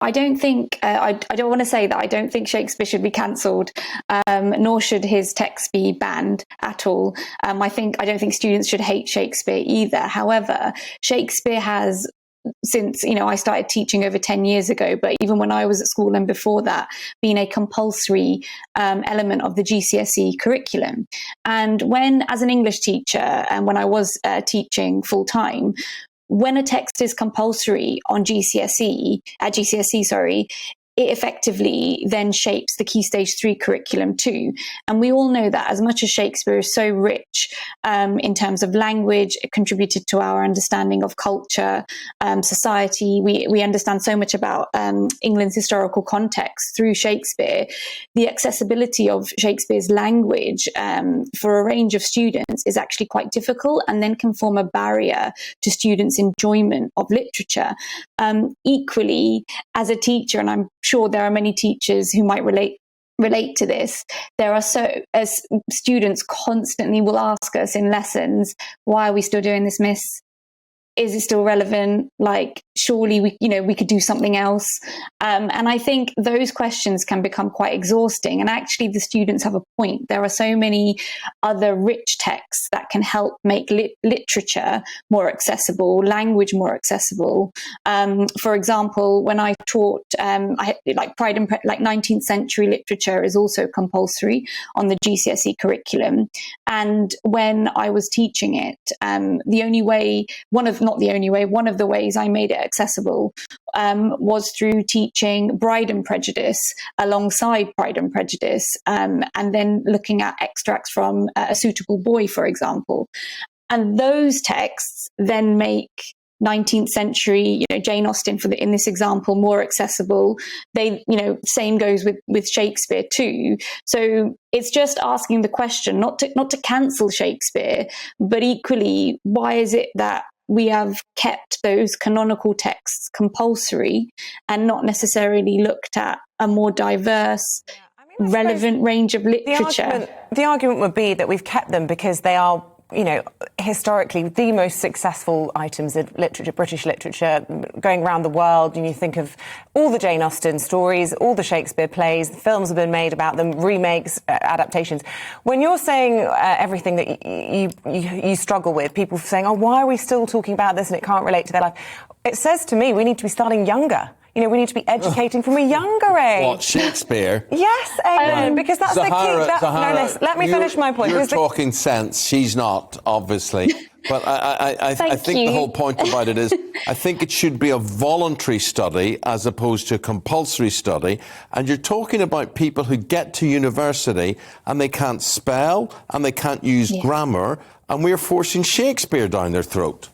I don't think, I don't want to say that I don't think Shakespeare should be cancelled, nor should his texts be banned at all. I don't think students should hate Shakespeare either. However, Shakespeare has, since, I started teaching over 10 years ago, but even when I was at school and before that, been a compulsory element of the GCSE curriculum. And as an English teacher, and when I was teaching full time, when a text is compulsory on GCSE, it effectively then shapes the Key Stage 3 curriculum too. And we all know that as much as Shakespeare is so rich in terms of language, it contributed to our understanding of culture, society. We understand so much about England's historical context through Shakespeare. The accessibility of Shakespeare's language for a range of students is actually quite difficult, and then can form a barrier to students' enjoyment of literature. Equally, as a teacher, and I'm sure there are many teachers who might relate to this, as students constantly will ask us in lessons, why are we still doing this, miss? Is it still relevant? Like, surely we could do something else. And I think those questions can become quite exhausting. And actually, the students have a point. There are so many other rich texts that can help make literature more accessible, language more accessible. For example, when I taught, Pride and 19th century literature is also compulsory on the GCSE curriculum. And when I was teaching it, one of the ways I made it accessible was through teaching Bride and Prejudice alongside Pride and Prejudice, and then looking at extracts from A Suitable Boy, for example. And those texts then make 19th century, Jane Austen in this example, more accessible. Same goes with Shakespeare too. So it's just asking the question, not to cancel Shakespeare, but equally, why is it that we have kept those canonical texts compulsory and not necessarily looked at a more diverse, relevant range of literature? The argument would be that we've kept them because they are, historically the most successful items in literature, British literature, going around the world. You think of all the Jane Austen stories, all the Shakespeare plays, films have been made about them, remakes, adaptations. When you're saying everything that you struggle with, people saying, oh, why are we still talking about this and it can't relate to their life? It says to me we need to be starting younger. We need to be educating from a younger age. What, Shakespeare? Yes, Aileen, because that's Zahara, the key. Zahara, let me finish my point. You're talking sense. She's not, obviously. But I think the whole point about it is, I think it should be a voluntary study as opposed to a compulsory study. And you're talking about people who get to university and they can't spell and they can't use grammar, and we're forcing Shakespeare down their throat.